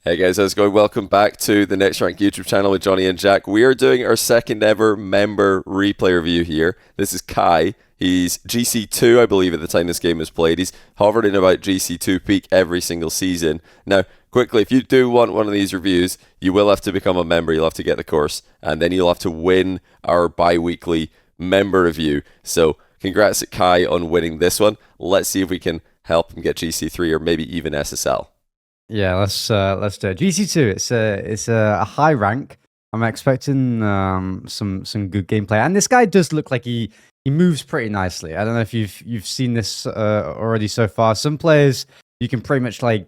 Hey guys, how's it going? Welcome back to the Next Rank YouTube channel with Johnny and Jack. We are doing our second ever member replay review here. This is Kai. He's GC2, I believe, at the time this game was played. He's hovered in about GC2 peak every single season. Now, quickly, if you do want one of these reviews, you will have to become a member. You'll have to get the course, and then you'll have to win our bi-weekly member review. So, congrats at Kai on winning this one. Let's see if we can help him get GC3 or maybe even SSL. Yeah, let's do it. GC2, it's a high rank. I'm expecting some good gameplay, and this guy does look like he moves pretty nicely. I don't know if you've seen this already so far. Some players you can pretty much like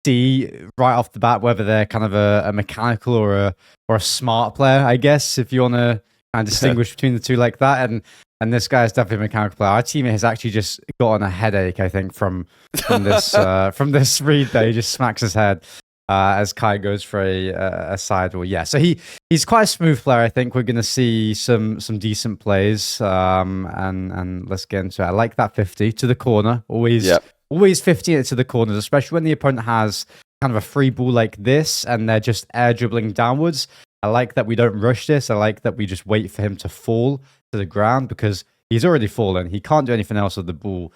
see right off the bat whether they're kind of a mechanical or a smart player, I guess, if you want to kind of distinguish between the two like that. And this guy is definitely a mechanical player. Our teammate has actually just gotten a headache, I think, from this from this read that he just smacks his head as Kai goes for a sidewall. Yeah, so he's quite a smooth player. I think we're going to see some decent plays. And let's get into it. I like that 50 to the corner. Always 50 to the corners, especially when the opponent has kind of a free ball like this and they're just air dribbling downwards. I like that we don't rush this. I like that we just wait for him to fall to the ground because he's already fallen. He can't do anything else with the ball.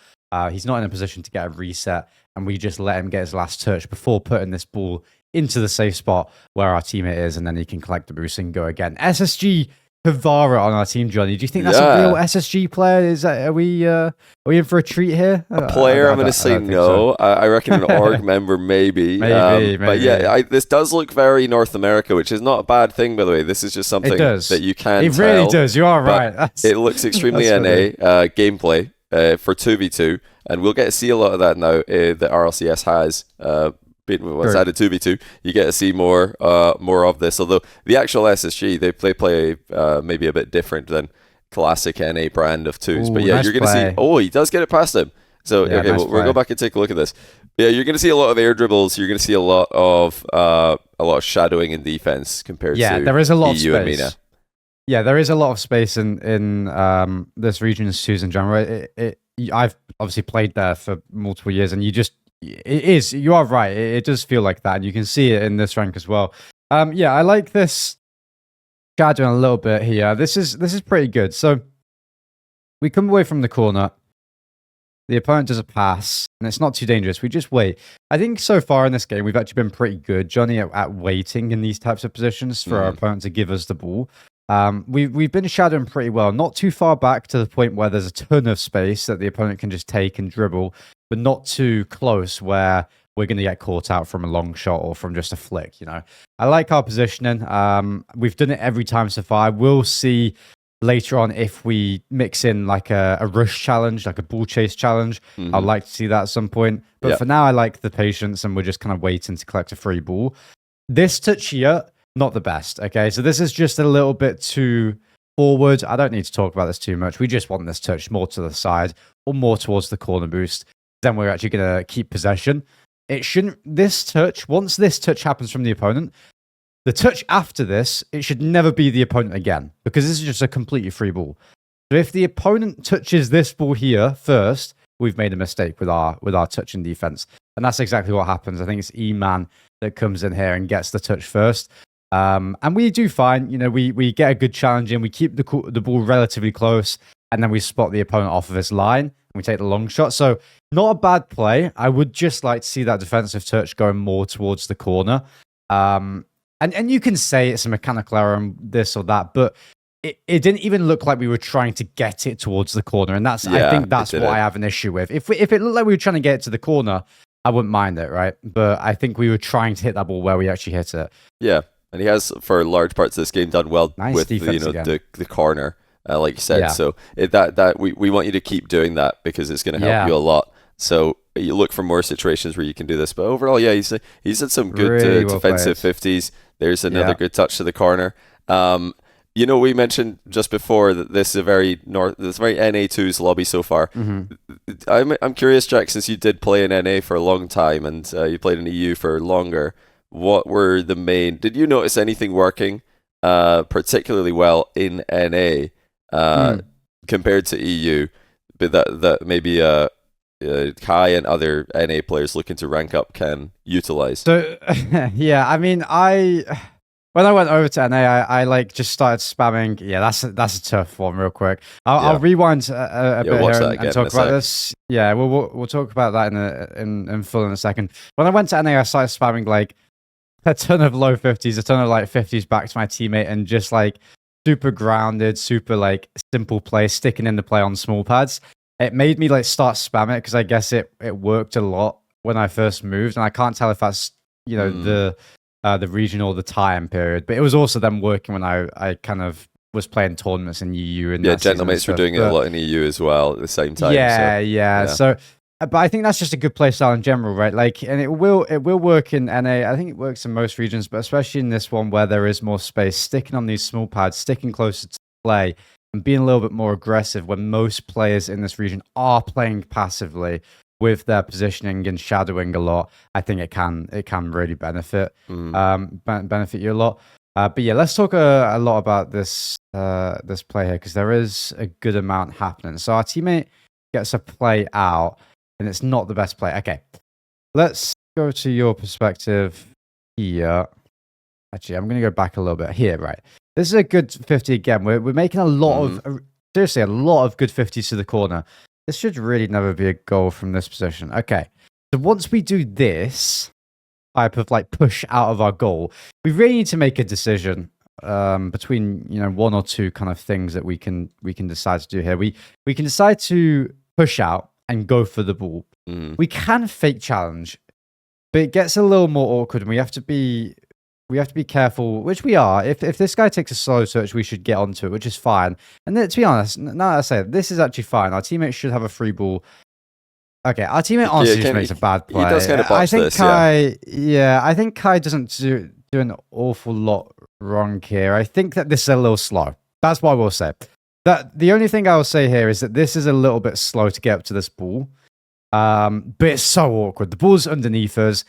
He's not in a position to get a reset, and we just let him get his last touch before putting this ball into the safe spot where our teammate is, and then he can collect the boost and go again. SSG Havara on our team, Johnny. Do you think that's a real SSG player? Are we in for a treat here? A player, I'm going to say no. So. I reckon an org member, maybe. Maybe. But yeah, this does look very North America, which is not a bad thing, by the way. This is just something that you can It really does. You are right. It looks extremely NA gameplay for 2v2, and we'll get to see a lot of that now that RLCS has. Once added 2v2, you get to see more of this. Although the actual SSG, they play maybe a bit different than classic NA brand of twos. But yeah, nice you're going to see. Oh, he does get it past him. So yeah, okay, we'll go back and take a look at this. Yeah, you're going to see a lot of air dribbles. You're going to see a lot of shadowing in defense compared to there is a lot EU of and space. MENA. Yeah, there is a lot of space in this region's twos in general. I've obviously played there for multiple years, and you are right. It does feel like that, and you can see it in this rank as well. Yeah, I like this shadowing a little bit here. This is pretty good. So we come away from the corner. The opponent does a pass, and it's not too dangerous. We just wait. I think so far in this game, we've actually been pretty good, Johnny, at waiting in these types of positions for our opponent to give us the ball. We've been shadowing pretty well, not too far back to the point where there's a ton of space that the opponent can just take and dribble, but not too close where we're going to get caught out from a long shot or from just a flick. I like our positioning. We've done it every time so far. We'll see later on if we mix in like a rush challenge, like a ball chase challenge. I'd like to see that at some point. But for now, I like the patience, and we're just kind of waiting to collect a free ball. This touch here, not the best. Okay, so this is just a little bit too forward. I don't need to talk about this too much. We just want this touch more to the side or more towards the corner boost. Then we're actually going to keep possession. It shouldn't. Once this touch happens from the opponent, the touch after this, it should never be the opponent again, because this is just a completely free ball. So if the opponent touches this ball here first, we've made a mistake with our touch in defense. And that's exactly what happens. I think it's E-Man that comes in here and gets the touch first. And we do fine. We get a good challenge in. We keep the ball relatively close, and then we spot the opponent off of his line, and we take the long shot. So not a bad play. I would just like to see that defensive touch going more towards the corner. And you can say it's a mechanical error and this or that, but it didn't even look like we were trying to get it towards the corner. And I think that's what I have an issue with. If it looked like we were trying to get it to the corner, I wouldn't mind it, right? But I think we were trying to hit that ball where we actually hit it. Yeah, and he has, for large parts of this game, done well with the corner, like you said. Yeah. So we want you to keep doing that because it's going to help you a lot. So you look for more situations where you can do this. But overall, yeah, he's had some good really defensive 50s. There's another good touch to the corner. We mentioned just before that this is a very NA2's lobby so far. I'm curious, Jack, since you did play in NA for a long time and you played in EU for longer, what were the main? Did you notice anything working particularly well in NA compared to EU? But that maybe Kai and other NA players looking to rank up can utilize? So yeah, I mean, when I went over to NA, I like just started spamming. Yeah, that's a tough one, real quick. I'll rewind a bit watch here that and again talk in a about sec. this. Yeah, we'll talk about that in full in a second. When I went to NA, I started spamming like a ton of low 50s, a ton of like 50s back to my teammate, and just like super grounded, super like simple play, sticking in the play on small pads. It made me like start spam it because I guess it worked a lot when I first moved, and I can't tell if that's the region or the time period, but it was also them working when I kind of was playing tournaments in EU and Gentlemates were doing it a lot in EU as well at the same time. Yeah. So, but I think that's just a good play style in general, right? Like, and it will work in NA. I think it works in most regions, but especially in this one where there is more space, sticking on these small pads, sticking closer to play, and being a little bit more aggressive when most players in this region are playing passively with their positioning and shadowing a lot. I think it can really benefit benefit you a lot. But yeah, let's talk a lot about this play here because there is a good amount happening. So our teammate gets a play out, and it's not the best play. Okay, let's go to your perspective here. Actually, I'm going to go back a little bit here. Right, this is a good 50 again. We're making a lot of seriously a lot of good 50s to the corner. This should really never be a goal from this position. Okay, so once we do this type of like push out of our goal, we really need to make a decision between one or two kind of things that we can decide to do here. We can decide to push out and go for the ball. We can fake challenge, but it gets a little more awkward, and we have to be careful, which we are. If this guy takes a slow search, we should get onto it, which is fine. And then, to be honest, now that I say it, this is actually fine. Our teammate should have a free ball. Okay, our teammate honestly just makes a bad play. He does kind of botch this, Kai, I think Kai doesn't do an awful lot wrong here. I think that this is a little slow. That's what I will say. That the only thing I will say here is that this is a little bit slow to get up to this ball. But it's so awkward. The ball's underneath us.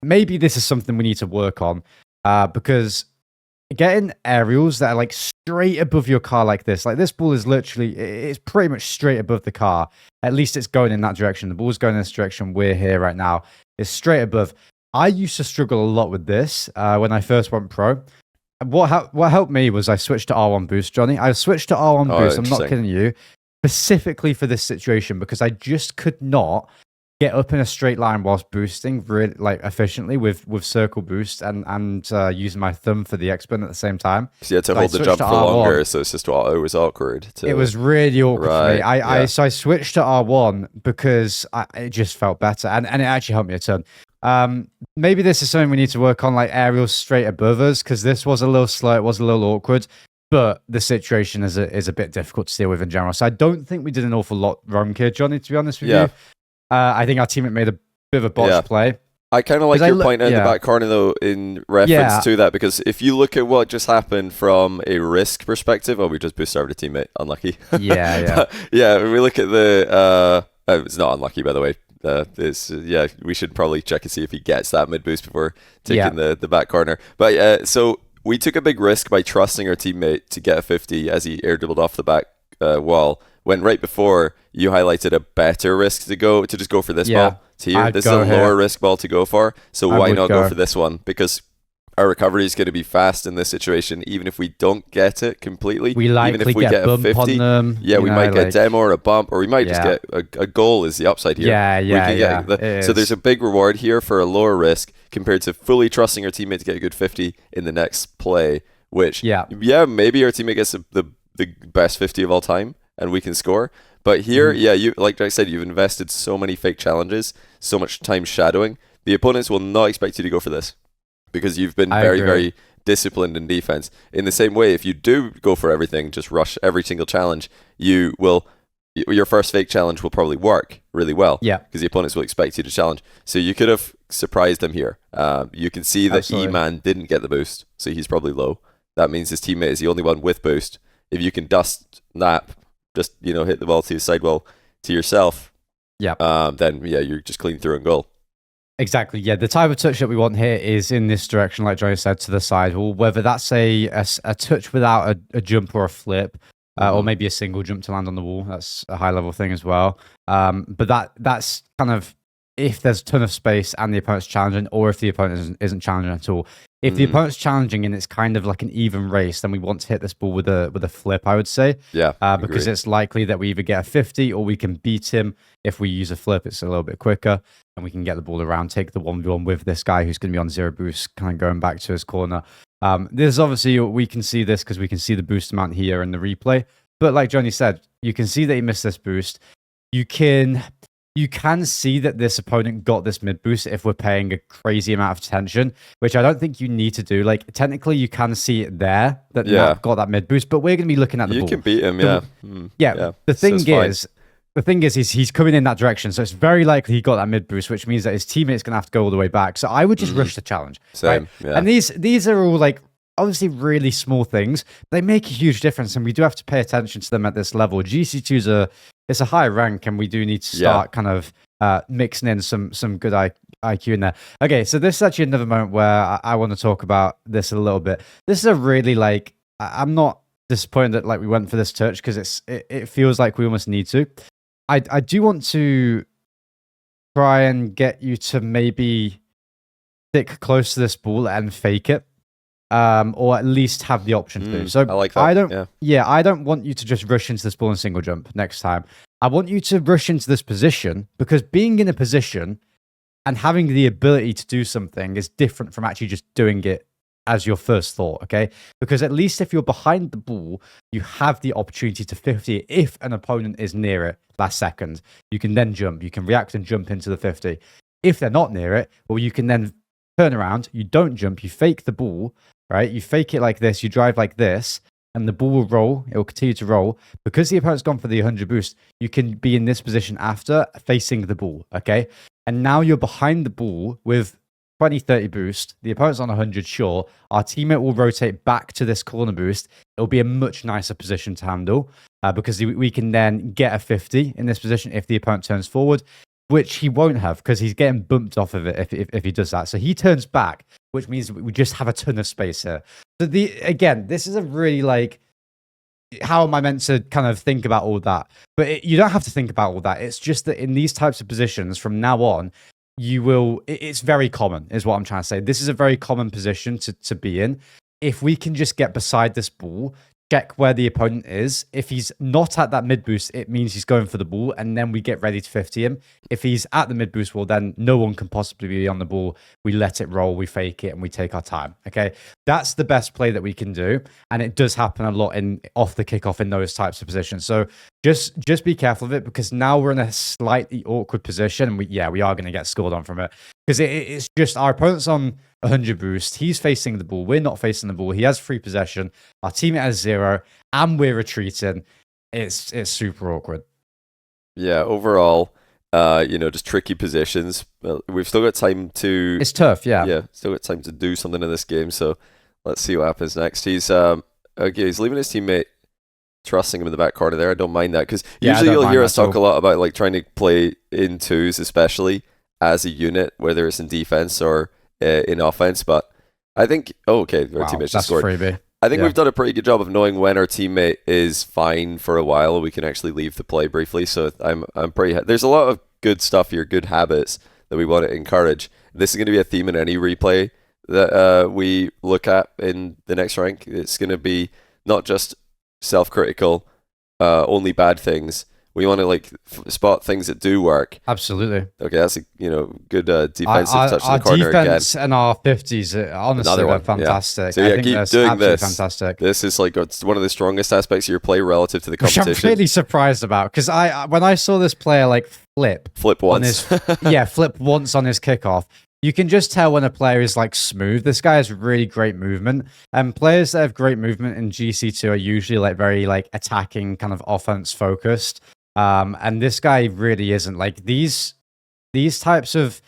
Maybe this is something we need to work on. Because getting aerials that are like straight above your car like this ball is literally, it's pretty much straight above the car. At least it's going in that direction. The ball's going in this direction. We're here right now. It's straight above. I used to struggle a lot with this when I first went pro. What helped me was I switched to R1 boost, Johnny. I switched to R1 boost. I'm not kidding you. Specifically for this situation because I just could not get up in a straight line whilst boosting really like efficiently with circle boost and using my thumb for the X button at the same time. So you had to hold the jump for longer, so it's just it was awkward. It was really awkward for me. So I switched to R1 because it just felt better and it actually helped me a ton. Maybe this is something we need to work on, like aerials straight above us, because this was a little slow, it was a little awkward. But the situation is a bit difficult to deal with in general. So I don't think we did an awful lot wrong here, Johnny, to be honest with you. I think our teammate made a bit of a botched play. I kind of like your point in the back corner, though, in reference to that, because if you look at what just happened from a risk perspective, we just boosted over the teammate. Unlucky. When we look at the... it's not unlucky, by the way. We should probably check and see if he gets that mid boost before taking the back corner. But so we took a big risk by trusting our teammate to get a 50 as he air dribbled off the back wall, when right before you highlighted a better risk to just go for this ball to here. This is a lower risk ball to go for, so why not go for this one? Because our recovery is going to be fast in this situation, even if we don't get it completely. We likely even if we get a 50, on them, we might get a demo or a bump, or we might just get a goal is the upside here. So there's a big reward here for a lower risk compared to fully trusting our teammate to get a good 50 in the next play, which maybe our teammate gets the best 50 of all time and we can score. But here, you like I said, you've invested so many fake challenges, so much time shadowing. The opponents will not expect you to go for this, because you've been very disciplined in defense. In the same way, if you do go for everything, just rush every single challenge, your first fake challenge will probably work really well. Because the opponents will expect you to challenge. So you could have surprised them here. You can see that E-Man didn't get the boost, so he's probably low. That means his teammate is the only one with boost. If you can dust nap, just hit the ball to the sidewall to yourself, then you're just clean through and goal. Exactly, the type of touch that we want here is in this direction, like Johnny said, to the side. Well, whether that's a touch without a jump or a flip, or maybe a single jump to land on the wall. That's a high level thing as well. But that's kind of if there's a ton of space and the opponent's challenging, or if the opponent isn't challenging at all. If the opponent's challenging and it's kind of like an even race, then we want to hit this ball with a flip, I would say. Yeah, because it's likely that we either get a 50 or we can beat him. If we use a flip, it's a little bit quicker and we can get the ball around, take the 1v1 with this guy who's going to be on 0 boost, kind of going back to his corner. There's obviously, we can see this because we can see the boost amount here in the replay. But like Johnny said, you can see that he missed this boost. You can see that this opponent got this mid boost if we're paying a crazy amount of attention, which I don't think you need to do. Like, technically, you can see it there that Nat got that mid boost, but we're going to be looking at the ball. You can beat him, yeah. The thing is, he's coming in that direction, so it's very likely he got that mid boost, which means that his teammate's going to have to go all the way back. So I would just rush the challenge. Same, right? yeah. And these are all like obviously really small things. They make a huge difference, and we do have to pay attention to them at this level. GC2's it's a high rank, and we do need to start kind of mixing in some good IQ in there. Okay, so this is actually another moment where I want to talk about this a little bit. This is a really I'm not disappointed that like we went for this touch because it feels like we almost need to. I do want to try and get you to maybe stick close to this ball and fake it. Or at least have the option to. So I like that. I don't want you to just rush into this ball and single jump next time. I want you to rush into this position because being in a position and having the ability to do something is different from actually just doing it as your first thought, okay? Because at least if you're behind the ball, you have the opportunity to 50 it if an opponent is near it last second. You can then jump. You can react and jump into the 50. If they're not near it, well, you can then turn around. You don't jump. You fake the ball, right? You fake it like this. You drive like this, and the ball will roll. It will continue to roll. Because the opponent's gone for the 100 boost, you can be in this position after facing the ball, okay? And now you're behind the ball with 20, 30 boost. The opponent's on 100, sure. Our teammate will rotate back to this corner boost. It'll be a much nicer position to handle because we can then get a 50 in this position if the opponent turns forward, which he won't have because he's getting bumped off of it if he does that. So he turns back, which means we just have a ton of space here. So this is a really how am I meant to kind of think about all that? But you don't have to think about all that. It's just that in these types of positions from now on, it's very common is what I'm trying to say. This is a very common position to be in. If we can just get beside this ball, check where the opponent is. If he's not at that mid boost, it means he's going for the ball, and then we get ready to 50 him. If he's at the mid boost, well, then no one can possibly be on the ball. We let it roll, we fake it, and we take our time. Okay, that's the best play that we can do, and it does happen a lot off the kickoff in those types of positions. So just be careful of it because now we're in a slightly awkward position, and we are going to get scored on from it because it's just our opponent's on 100 boost. He's facing the ball. We're not facing the ball. He has free possession. Our teammate has 0, and we're retreating. It's super awkward. Yeah, overall, just tricky positions. We've still got time to. It's tough, yeah. Yeah, still got time to do something in this game. So let's see what happens next. He's he's leaving his teammate, trusting him in the back corner there. I don't mind that because usually you'll hear us talk a lot about trying to play in twos, especially as a unit, whether it's in defense or in offense. But I think our teammate just scored. Freebie. I think we've done a pretty good job of knowing when our teammate is fine for a while. We can actually leave the play briefly. So I'm pretty. There's a lot of good stuff here, good habits that we want to encourage. This is going to be a theme in any replay that we look at in the next rank. It's going to be not just self-critical, only bad things. We want to spot things that do work. Absolutely. Okay, that's a good defensive touch in the corner again. Our defense and our 50s, honestly, they're fantastic. Yeah. So yeah, keep doing this. Fantastic. This is it's one of the strongest aspects of your play relative to the competition. Which I'm really surprised about because when I saw this player flip once, flip once on his kickoff. You can just tell when a player is smooth. This guy has really great movement. And players that have great movement in GC2 are usually very attacking, kind of offense focused. And this guy really isn't. These types of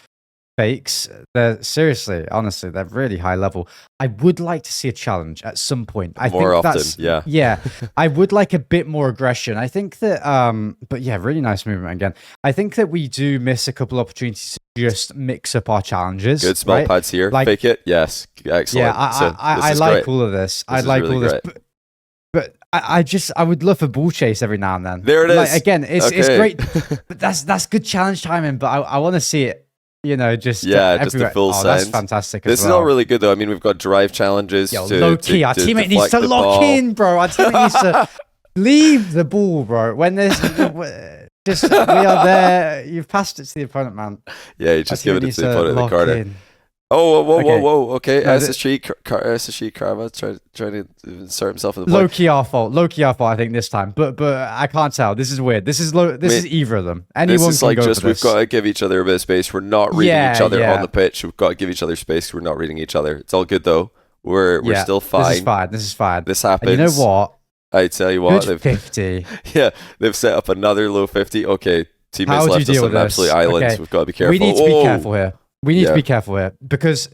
fakes, they're seriously, honestly, they're really high level. I would like to see a challenge at some point. More often, yeah. Yeah, I would like a bit more aggression. I think that, but yeah, really nice movement again. I think that we do miss a couple opportunities to just mix up our challenges. Good small pads here. Fake it. Yes. Excellent. Yeah, I like all of this. I like all this. But I would love a ball chase every now and then. There it like, is. Again, it's Okay. great, but that's good challenge timing. But I want to see it. Just just everywhere. a full sense. That's fantastic. This is all really good though. I mean, we've got drive challenges. Low key, our teammate needs to lock in, bro. Our teammate needs to leave the ball, bro. When there's just we are there. You've passed it to the opponent, man. Yeah, you just give it to the opponent in the corner. Oh, whoa. Okay, SSG Karma trying to insert himself in the play. Low key our fault, I think this time. But I can't tell. This is weird. This is is either of them. Anyone this is can like go just for this. we've got to give each other a bit of space. We're not reading each other on the pitch. We've got to give each other space. We're not reading each other. It's all good though. We're still fine. This is fine. This happens. And you know what? I tell you what, Good 50. Yeah, they've set up another low 50. Okay, teammates left us on an absolute island. Okay. We've got to be careful. We need to be careful here. We need to be careful here because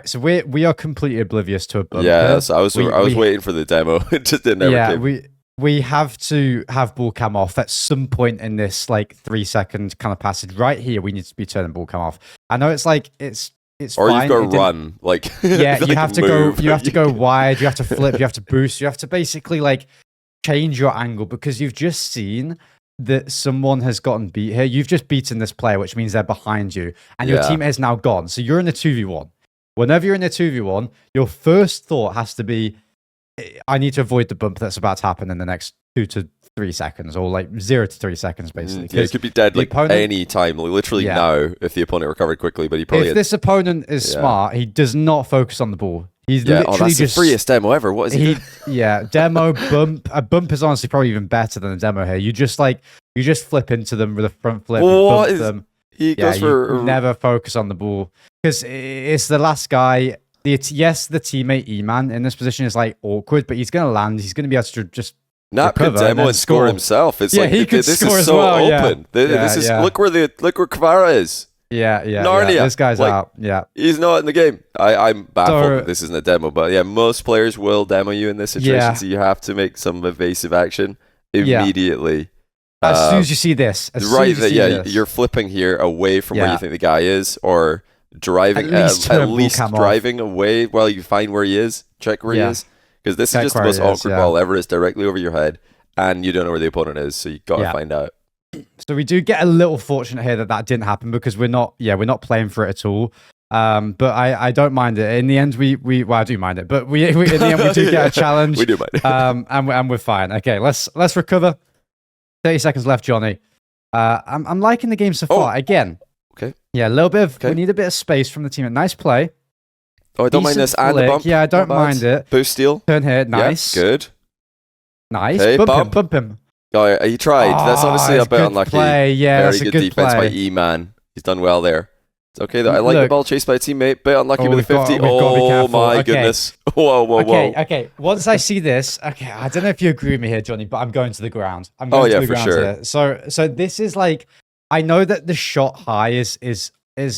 so we are completely oblivious to a bump. Yeah, so I was waiting for the demo. It just didn't ever came. We have to have ball cam off at some point in this 3-second kind of passage. Right here, we need to be turning ball cam off. I know it's or fine. You've got to run you have to move. go. You have to go wide. You have to flip. You have to boost. You have to basically change your angle because you've just seen that someone has gotten beat here. You've just beaten this player, which means they're behind you, and your teammate is now gone. So you're in a 2v1. Whenever you're in a 2v1, your first thought has to be, I need to avoid the bump that's about to happen in the next 2 to 3 seconds, or 0 to 3 seconds, basically. Yeah, it could be dead any time, literally now, if the opponent recovered quickly. But if this opponent is smart, he does not focus on the ball. He's literally that's just the freest demo ever. What is he? Demo bump. A bump is honestly probably even better than a demo here. You just flip into them with a front flip. Bump them. He goes for never focus on the ball because it's the last guy. The teammate E-man in this position is awkward, but he's going to land. He's going to be able to just Nap could demo and score himself. It's he could this score is as so well. open. This is look where Kvara is. Narnia. This guy's out. Yeah, he's not in the game. I'm baffled that this isn't a demo, but most players will demo you in this situation, so you have to make some evasive action immediately. As soon as you see this, you're flipping here away from where you think the guy is, or driving at least driving away while you find where he is. Check where he is, because this is just the most awkward ball ever. It's directly over your head, and you don't know where the opponent is, so you got to find out. So we do get a little fortunate here that didn't happen because we're not playing for it at all. But I don't mind it. In the end, I do mind it, but we in the end we do get a challenge. We do mind it. And we're fine. Okay, let's recover. 30 seconds left, Johnny. I'm liking the game so far. Again. Okay. Yeah, a little bit of. We need a bit of space from the team. Nice play. Oh, I don't mind this. And the bump. Yeah, I don't mind it. Boost steal. Turn here. Nice. Yeah, good. Nice. Okay, bump him. Oh, he tried. That's honestly a bit unlucky. Play. Yeah, very that's a good good defense play. by E-Man. He's done well there. It's okay though. I like the ball chased by a teammate. Bit unlucky with the 50. Oh my goodness. Whoa. Okay. Once I see this, I don't know if you agree with me here, Johnny, but I'm going to the ground. I'm going to the ground here. So this is I know that the shot high is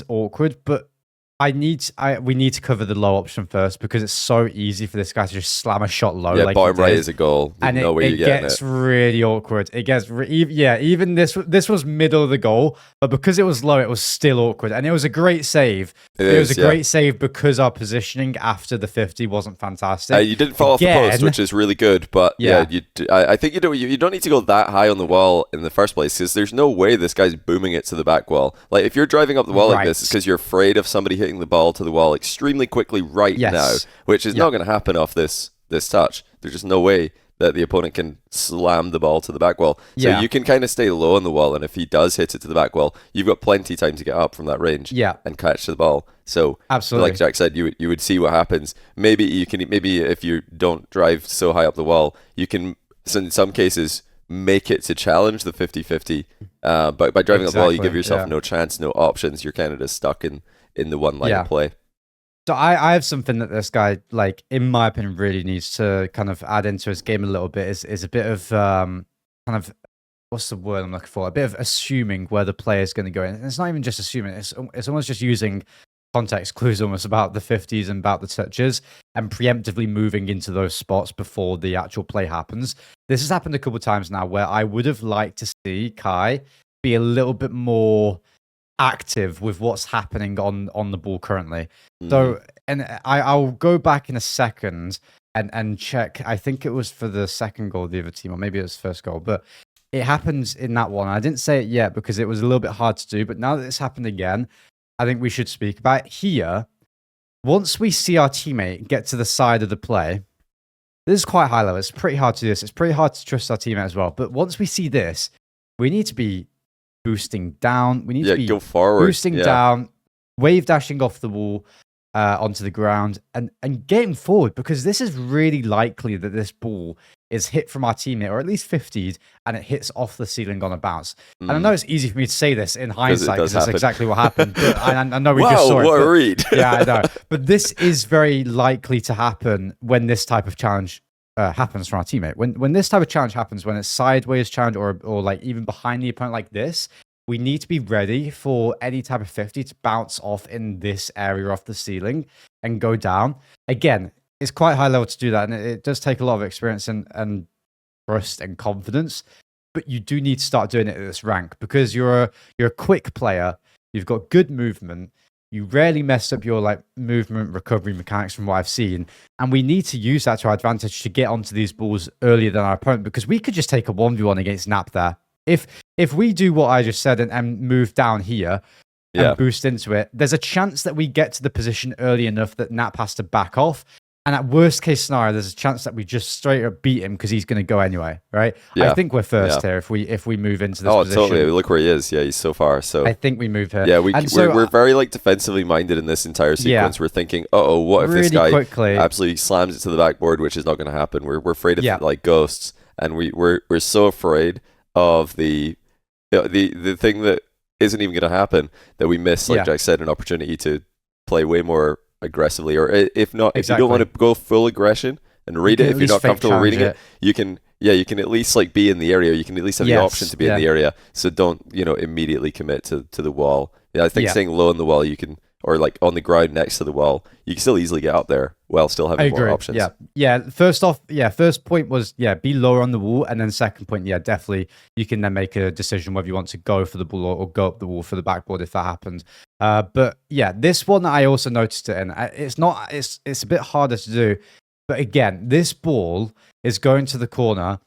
awkward, but we need to cover the low option first because it's so easy for this guy to just slam a shot low. Yeah, bottom right is a goal. And it gets really awkward. It gets even this was middle of the goal, but because it was low, it was still awkward. And it was a great save. It was a great save because our positioning after the 50 wasn't fantastic. You didn't fall off the post, which is really good. But I think you don't need to go that high on the wall in the first place because there's no way this guy's booming it to the back wall. Like if you're driving up the wall like this, it's because you're afraid of somebody hitting the ball to the wall extremely quickly now, which is not going to happen off this touch. There's just no way that the opponent can slam the ball to the back wall. So you can kind of stay low on the wall, and if he does hit it to the back wall, you've got plenty of time to get up from that range and catch the ball. So absolutely, like Jack said, you would see what happens. Maybe if you don't drive so high up the wall, you can in some cases make it to challenge the 50-50. But by driving up the wall, you give yourself no chance, no options. You're kind of just stuck in the one line of play. So I have something that this guy, in my opinion, really needs to kind of add into his game a little bit is a bit of kind of, what's the word I'm looking for? A bit of assuming where the player is going to go in. And it's not even just assuming, it's almost just using context clues almost about the 50s and about the touches and preemptively moving into those spots before the actual play happens. This has happened a couple of times now where I would have liked to see Kai be a little bit more active with what's happening on the ball currently. So, and I'll go back in a second and check. I think it was for the second goal of the other team, or maybe it was first goal, but it happens in that one. I didn't say it yet because it was a little bit hard to do, but now that it's happened again, I think we should speak about it here. Once we see our teammate get to the side of the play, this is quite high level. It's pretty hard to do this. It's pretty hard to trust our teammate as well. But once we see this, we need to be boosting down. We need to be go forward. Boosting down, wave dashing off the wall onto the ground, and getting forward, because this is really likely that this ball is hit from our teammate, or at least 50'd, and it hits off the ceiling on a bounce. And I know it's easy for me to say this in hindsight because that's exactly what happened. But I know we just saw it. What a read. Yeah, I know. But this is very likely to happen when this type of challenge happens from our teammate. When this type of challenge happens, when it's sideways challenge or like even behind the opponent like this, we need to be ready for any type of 50 to bounce off in this area off the ceiling and go down. Again, it's quite high level to do that, and it does take a lot of experience and trust and confidence. But you do need to start doing it at this rank because you're a quick player. You've got good movement. You rarely mess up your like movement recovery mechanics from what I've seen, and we need to use that to our advantage to get onto these balls earlier than our opponent, because we could just take a 1v1 against Nap there. If we do what I just said and move down here and boost into it, there's a chance that we get to the position early enough that Nap has to back off. And at worst case scenario, there's a chance that we just straight up beat him because he's going to go anyway, right? Yeah. I think we're first here if we move into this position. Oh, totally. Look where he is. Yeah, he's so far. So I think we move here. Yeah, we're very like defensively minded in this entire sequence. We're thinking, what if this guy absolutely slams it to the backboard, which is not going to happen. We're afraid of like ghosts, and we're so afraid of the thing that isn't even going to happen that we miss, like Jack said, an opportunity to play way more aggressively, or if not, if you don't want to go full aggression and read it, if you're not comfortable reading it, you can at least like be in the area. You can at least have the option to be in the area. So don't immediately commit to the wall. Yeah, I think staying low on the wall, you can, or like on the ground next to the wall, you can still easily get up there while still having more options. Yeah. First point was be lower on the wall, and then second point, definitely you can then make a decision whether you want to go for the ball or go up the wall for the backboard if that happens. But this one I also noticed it, and it's a bit harder to do. But again, this ball is going to the corner.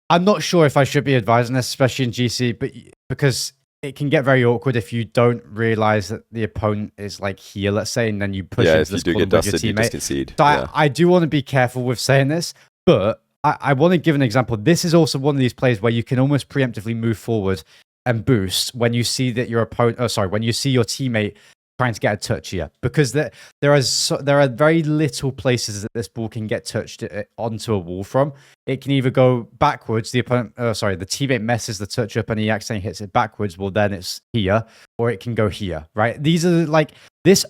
I'm not sure if I should be advising this, especially in GC, but because it can get very awkward if you don't realize that the opponent is like here, let's say, and then you push into this corner with your teammate. You just concede. So I do want to be careful with saying this, but I want to give an example. This is also one of these plays where you can almost preemptively move forward and boost when you see that your opponent, when you see your teammate trying to get a touch here, because there are very little places that this ball can get touched onto a wall from. It can either go backwards, the teammate messes the touch up and he accidentally hits it backwards, well then it's here, or it can go here, right? These are like, this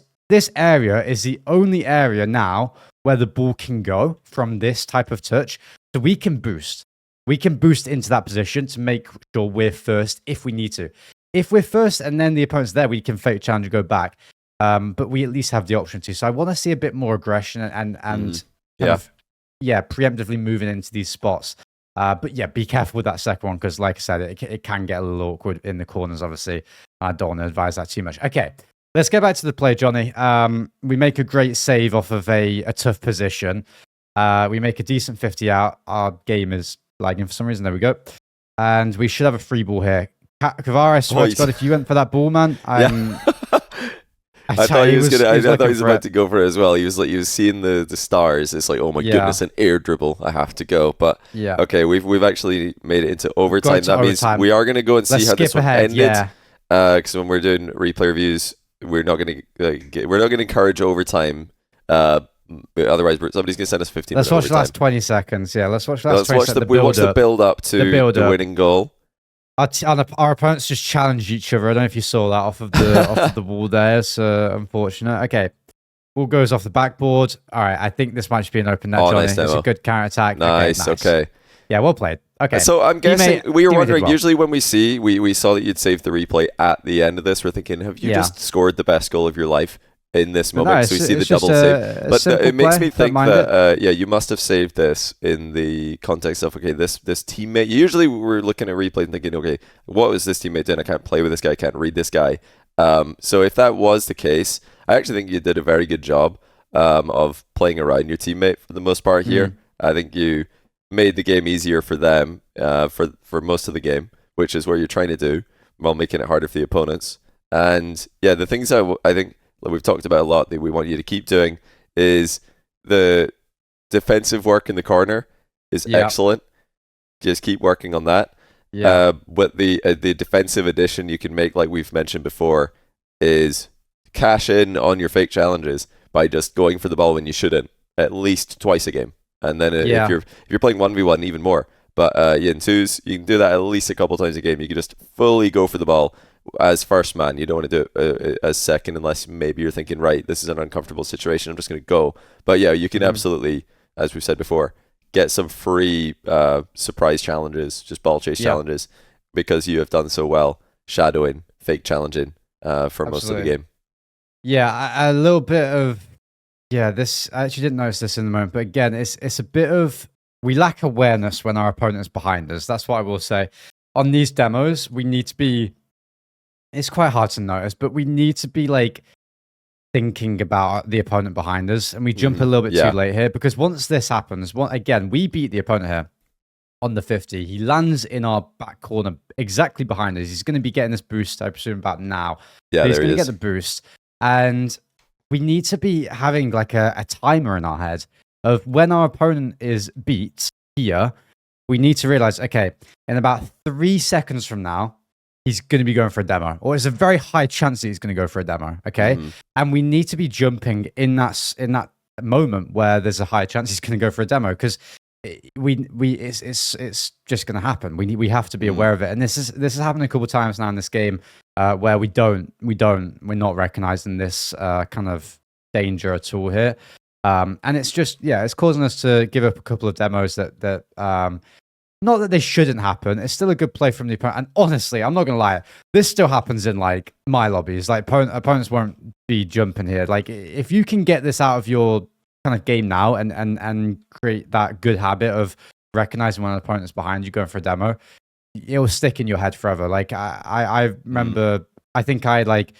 area is the only area now where the ball can go from this type of touch, so we can boost. We can boost into that position to make sure we're first if we need to. If we're first and then the opponent's there, we can fake challenge and go back. But we at least have the option to. So I want to see a bit more aggression and preemptively moving into these spots. But be careful with that second one, because like I said, it can get a little awkward in the corners, obviously. I don't want to advise that too much. Okay, let's get back to the play, Johnny. We make a great save off of a tough position. We make a decent 50 out. Our game is lagging for some reason. There we go. And we should have a free ball here. Kavar, I swear to God, if you went for that ball, man, I thought he was about to go for it as well. He was seeing the stars. It's like, oh my goodness, an air dribble. I have to go. But okay, we've actually made it into overtime. That means we are going to go and see how this one ended. Because when we're doing replay reviews, we're not going to encourage overtime. Otherwise, somebody's going to send us 15 minutes. Let's watch the last 20 seconds. Yeah, let's watch the last 20 seconds. We watch the build up to the winning goal. Our opponents just challenge each other. I don't know if you saw that off of the wall there. It's unfortunate. Okay. Ball goes off the backboard. All right. I think this might just be an open net, Johnny. Nice, it's a good counter attack. Nice. Okay. Yeah, well played. Okay. So I'm guessing we were wondering, usually when we saw that you'd saved the replay at the end of this, we're thinking, have you just scored the best goal of your life in this moment? So we see the double save. But it makes me think that, you must have saved this in the context of, okay, this teammate. Usually we're looking at replay and thinking, okay, what was this teammate doing? I can't play with this guy. I can't read this guy. So if that was the case, I actually think you did a very good job of playing around your teammate for the most part here. I think you made the game easier for them for most of the game, which is what you're trying to do, while making it harder for the opponents. And yeah, the things I think that we've talked about a lot that we want you to keep doing is the defensive work in the corner is excellent. Just keep working on that. But the defensive addition you can make, like we've mentioned before, is cash in on your fake challenges by just going for the ball when you shouldn't, at least twice a game. And then if you're playing 1v1, even more. But in twos, you can do that at least a couple times a game. You can just fully go for the ball as first man. You don't want to do it as second, unless maybe you're thinking, right, this is an uncomfortable situation, I'm just going to go. But yeah, you can absolutely, as we've said before, get some free surprise challenges, just ball chase challenges, because you have done so well shadowing, fake challenging for most of the game. Yeah, a little bit of this. I actually didn't notice this in the moment, but again, it's a bit of, we lack awareness when our opponent is behind us. That's what I will say. On these demos, we need to be. It's quite hard to notice, but we need to be like thinking about the opponent behind us, and we jump a little bit too late here, because once this happens, again, we beat the opponent here on the 50. He lands in our back corner exactly behind us. He's going to be getting this boost, I presume, about now. Yeah, he's going to get the boost, and we need to be having like a timer in our head of when our opponent is beat here. We need to realize, okay, in about 3 seconds from now, he's going to be going for a demo, or it's a very high chance that he's going to go for a demo. Okay, and we need to be jumping in that moment where there's a high chance he's going to go for a demo, because it's just going to happen. We have to be aware of it, and this has happened a couple of times now in this game where we're not recognizing this kind of danger at all here, and it's just it's causing us to give up a couple of demos that not that they shouldn't happen. It's still a good play from the opponent. And honestly, I'm not going to lie, this still happens in like my lobbies. Like opponents won't be jumping here. Like if you can get this out of your kind of game now and create that good habit of recognizing when an opponent's behind you going for a demo, it will stick in your head forever. Like I remember, I think I like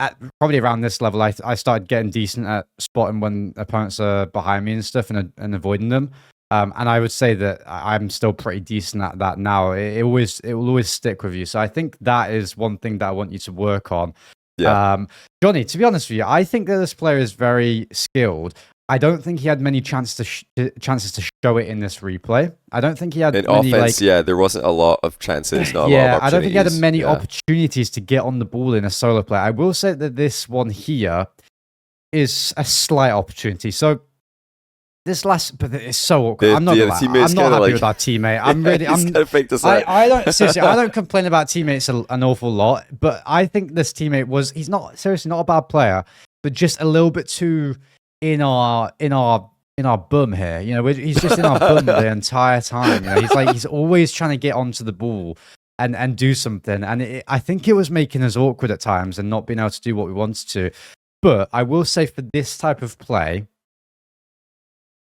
at probably around this level, I started getting decent at spotting when opponents are behind me and stuff, and avoiding them. And I would say that I'm still pretty decent at that now. It will always stick with you. So I think that is one thing that I want you to work on. Yeah. Johnny, to be honest with you, I think that this player is very skilled. I don't think he had many chances to show it in this replay. I don't think he had in many, offense. There wasn't a lot of chances. Not a lot of I don't think he had many opportunities to get on the ball in a solo play. I will say that this one here is a slight opportunity. So. This but it's so awkward. I'm not happy with our teammate. I don't complain about teammates an awful lot, but I think this teammate he's not a bad player, but just a little bit too in our bum here. You know, he's just in our bum the entire time. You know, he's always trying to get onto the ball and do something, and I think it was making us awkward at times and not being able to do what we wanted to. But I will say, for this type of play,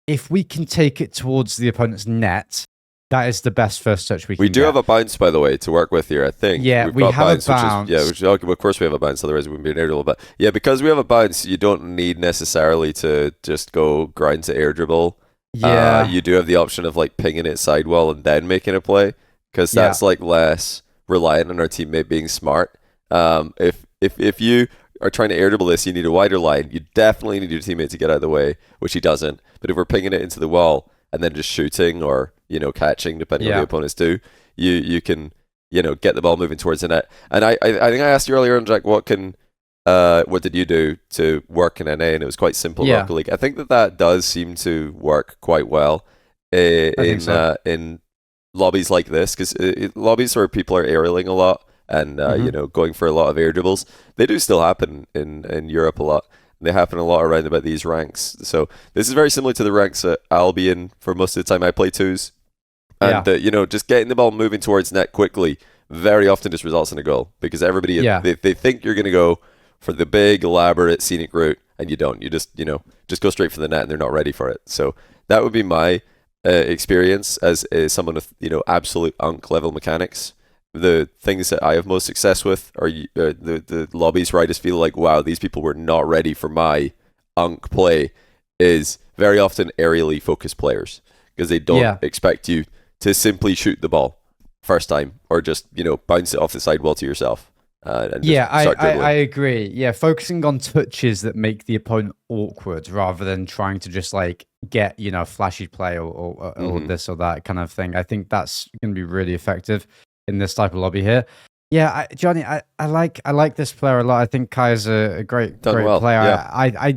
if we can take it towards the opponent's net, that is the best first touch we can We do have a bounce, by the way, to work with here, I think. Yeah, we have a bounce. Of course we have a bounce, otherwise we wouldn't be air dribble. But yeah, because we have a bounce, you don't need necessarily to just go grind to air dribble. Yeah. You do have the option of like pinging it sidewall and then making a play, because that's like less reliant on our teammate being smart. If you are trying to air dribble this, you need a wider line. You definitely need your teammate to get out of the way, which he doesn't. But if we're pinging it into the wall and then just shooting or catching, depending on what the opponents do, you can get the ball moving towards the net. And I think I asked you earlier on, Jack, what did you do to work in NA? And it was quite simple. Rocket League. I think that does seem to work quite well in lobbies like this, because lobbies where people are aerialing a lot and going for a lot of air dribbles, they do still happen in Europe a lot. They happen a lot around about these ranks. So this is very similar to the ranks that I'll be in for most of the time I play twos. And just getting the ball moving towards net quickly very often just results in a goal, because everybody they think you're going to go for the big elaborate scenic route, and you don't. You just go straight for the net, and they're not ready for it. So that would be my experience as someone with absolute unk level mechanics. The things that I have most success with are the lobbies where I just feel like, wow, these people were not ready for my unk play is very often aerially focused players because they don't expect you to simply shoot the ball first time or just, bounce it off the sidewall to yourself. And I agree. Yeah, focusing on touches that make the opponent awkward rather than trying to just like get flashy play or this or that kind of thing. I think that's going to be really effective in this type of lobby here. Yeah, Johnny, I like this player a lot. I think Kai is a great player. Yeah.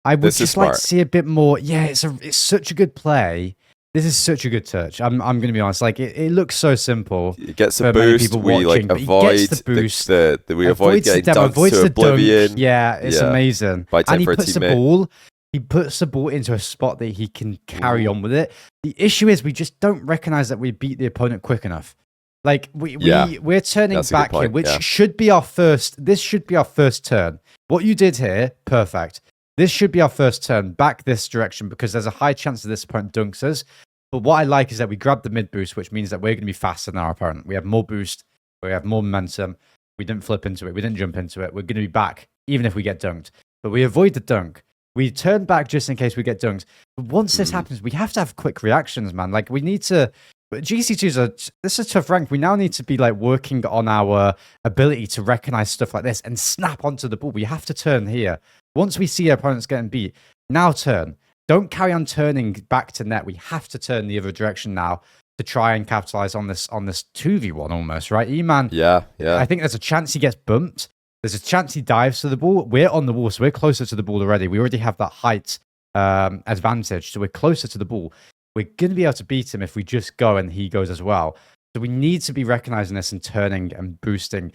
I would just like to see a bit more. Yeah, it's such a good play. This is such a good touch. I'm going to be honest. Like it looks so simple. It gets a boost. We watching, avoid the boost. We avoid getting dunked to oblivion. Dunk. Yeah, it's amazing. And he puts the ball. He puts the ball into a spot that he can carry on with it. The issue is we just don't recognize that we beat the opponent quick enough. Like we're turning back here, which should be our first. This should be our first turn. What you did here, perfect. This should be our first turn back this direction because there's a high chance that this opponent dunks us. But what I like is that we grab the mid boost, which means that we're going to be faster than our opponent. We have more boost. We have more momentum. We didn't flip into it. We didn't jump into it. We're going to be back even if we get dunked. But we avoid the dunk. We turn back just in case we get dunked. But once this happens, we have to have quick reactions, man. Like we need to... GC2's this is a tough rank. We now need to be like working on our ability to recognize stuff like this and snap onto the ball. We have to turn here. Once we see our opponents getting beat, now turn. Don't carry on turning back to net. We have to turn the other direction now to try and capitalize on this 2v1 almost, right? E-Man, yeah. I think there's a chance he gets bumped. There's a chance he dives to the ball. We're on the wall, so we're closer to the ball already. We already have that height advantage, so we're closer to the ball. We're going to be able to beat him if we just go and he goes as well. So we need to be recognizing this and turning and boosting.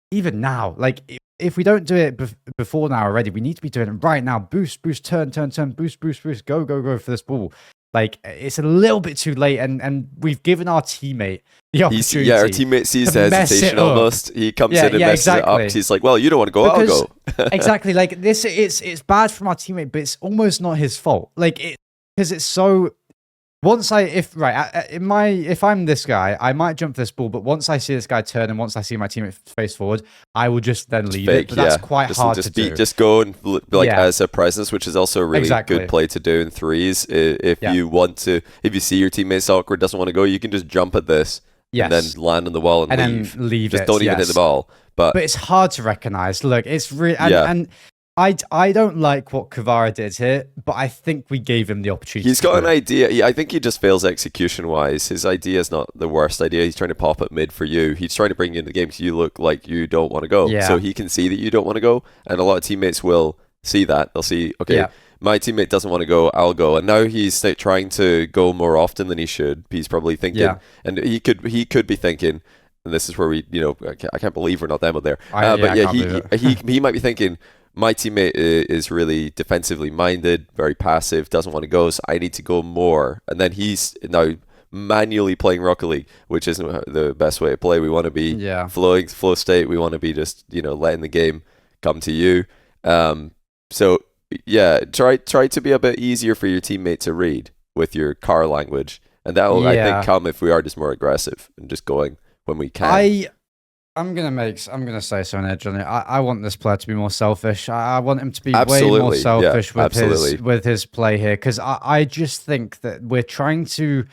Even now, like if we don't do it before now already, we need to be doing it right now. Boost, turn, boost, go for this ball. Like it's a little bit too late, and we've given our teammate the opportunity. Our teammate sees the hesitation almost. He comes in and messes it up. He's like, "Well, you don't want to go, I'll go." Exactly. Like this, it's bad from our teammate, but it's almost not his fault. Like because it's so. If I'm this guy, I might jump this ball, but once I see this guy turn and once I see my teammate face forward, I will just then leave it. But that's quite hard to do. Just go and as a presence, which is also a really good play to do in threes. If you want to, if you see your teammate's awkward, doesn't want to go, you can just jump at this and then land on the wall and leave. Then leave just don't even hit the ball. But it's hard to recognize. Look, it's really and I don't like what Kvara did here, but I think we gave him the opportunity. He's got an idea. I think he just fails execution-wise. His idea is not the worst idea. He's trying to pop up mid for you. He's trying to bring you into the game because you look like you don't want to go. Yeah. So he can see that you don't want to go, and a lot of teammates will see that. They'll see, okay, my teammate doesn't want to go, I'll go. And now he's trying to go more often than he should. He's probably thinking, and he could be thinking, and this is where we, I can't believe we're not demoed there. He might be thinking, my teammate is really defensively minded, very passive, doesn't want to go, so I need to go more. And then he's now manually playing Rocket League, which isn't the best way to play. We want to be flow state. We want to be just, letting the game come to you. So try to be a bit easier for your teammate to read with your car language. And that will, I think, come if we are just more aggressive and just going when we can. I'm gonna say something there, Johnny. I want this player to be more selfish. I want him to be way more selfish with his play here, because I just think that we're trying to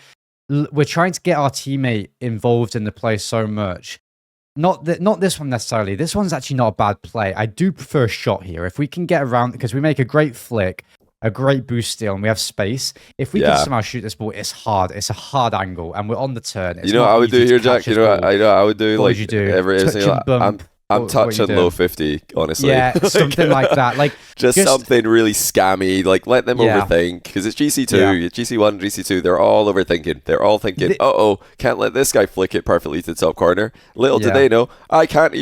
get our teammate involved in the play so much. Not this one necessarily. This one's actually not a bad play. I do prefer a shot here. If we can get around, because we make a great flick, a great boost steal, and we have space. If we can somehow shoot this ball, it's hard. It's a hard angle, and we're on the turn. What I would do here, Jack? I would do what would you do? I'm touching low 50, honestly. Yeah, something like that. Like just something really scammy. Like let them overthink, because it's GC2, GC1, GC2. They're all overthinking. They're all thinking, can't let this guy flick it perfectly to the top corner. Little do they know, I can't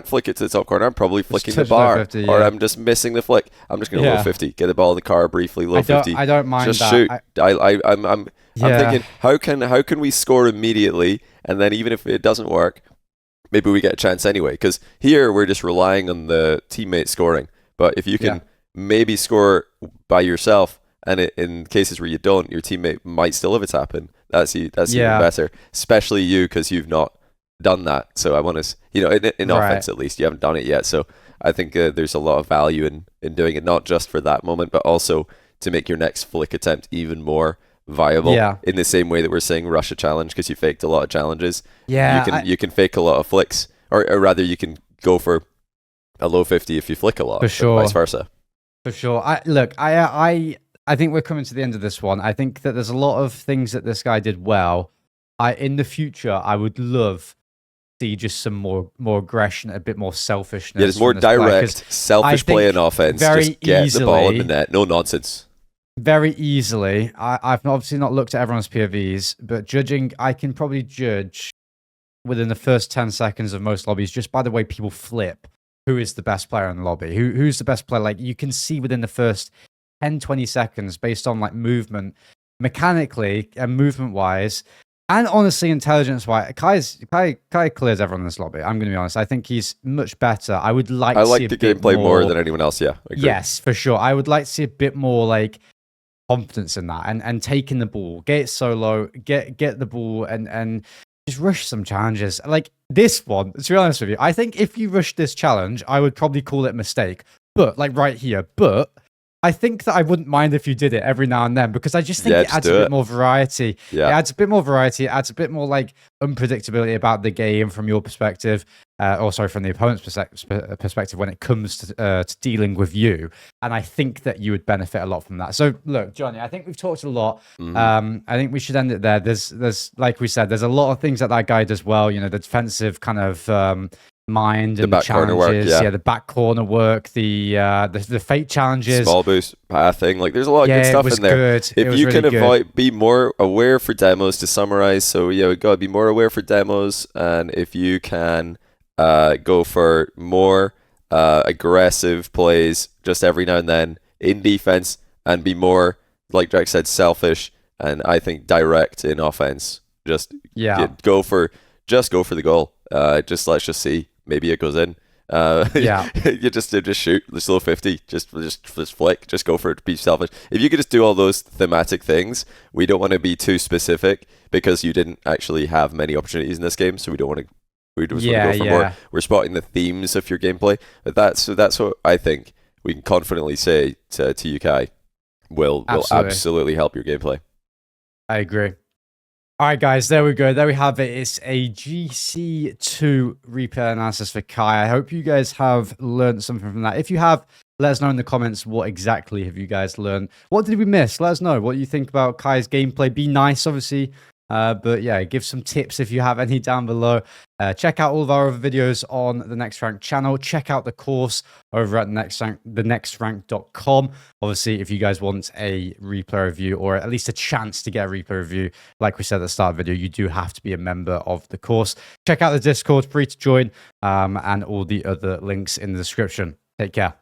flick it to the top corner. I'm probably flicking the bar, 50, or I'm just missing the flick. I'm just going to low 50, get the ball in the car briefly, low 50. I don't mind just that. Shoot. I'm thinking, how can we score immediately, and then even if it doesn't work, maybe we get a chance anyway, because here we're just relying on the teammate scoring. But if you can maybe score by yourself, and in cases where you don't, your teammate might still have it happen. That's even better, especially you, because you've not done that. So I want to, in offense at least, you haven't done it yet. So I think there's a lot of value in doing it, not just for that moment, but also to make your next flick attempt even more viable. Yeah. In the same way that we're saying rush a challenge because you faked a lot of challenges. Yeah, You can fake a lot of flicks, or rather you can go for a low 50 if you flick a lot, for sure. and vice versa. For sure. I think we're coming to the end of this one. I think that there's a lot of things that this guy did well. In the future, I would love to see just some more aggression, a bit more selfishness. Yeah, there's more direct, selfish play in offense. Just get the ball in the net. No nonsense. Very easily. I've obviously not looked at everyone's POVs, but I can probably judge within the first 10 seconds of most lobbies just by the way people flip who is the best player in the lobby. Who's the best player? Like, you can see within the first 10, 20 seconds based on like movement, mechanically and movement wise, and honestly intelligence wise. Kai clears everyone in this lobby. I'm going to be honest. I think he's much better. I would like to see the gameplay more than anyone else. Yeah, agree. Yes, for sure. I would like to see a bit more like confidence in that and taking the ball, get it solo, get the ball and just rush some challenges. Like this one, to be honest with you, I think if you rush this challenge, I would probably call it a mistake. But like right here, but I think that I wouldn't mind if you did it every now and then because I just think it adds a bit more variety. Yeah. It adds a bit more variety. It adds a bit more like unpredictability about the game from your perspective, from the opponent's perspective when it comes to dealing with you. And I think that you would benefit a lot from that. So look, Johnny, I think we've talked a lot. I think we should end it there. There's like we said, there's a lot of things that guy does well. You know, the defensive kind of mind and the challenges, work, the back corner work, the fate challenges, small boost pathing. Like there's a lot of good stuff in there. Good. If you can avoid, be more aware for demos. To summarize, so yeah, we gotta be more aware for demos, and if you can go for more aggressive plays just every now and then in defense, and be more, like Jack said, selfish, and I think direct in offense. Just go for the goal. Let's just see. Maybe it goes in. You just shoot this low 50. Just flick. Just go for it. Be selfish. If you could just do all those thematic things, we don't want to be too specific because you didn't actually have many opportunities in this game. So we don't want to. We just want to go for more. We're spotting the themes of your gameplay. But that's what I think we can confidently say to you, Kai, will absolutely help your gameplay. I agree. All right, guys, there we go. There we have it. It's a GC2 replay analysis for Kai. I hope you guys have learned something from that. If you have, let us know in the comments what exactly have you guys learned. What did we miss? Let us know what you think about Kai's gameplay. Be nice, obviously. But yeah, give some tips if you have any down below. Check out all of our other videos on the Next Rank channel. Check out the course over at thenextrank.com. Obviously, if you guys want a replay review or at least a chance to get a replay review, like we said at the start of the video, you do have to be a member of the course. Check out the Discord, free to join, and all the other links in the description. Take care.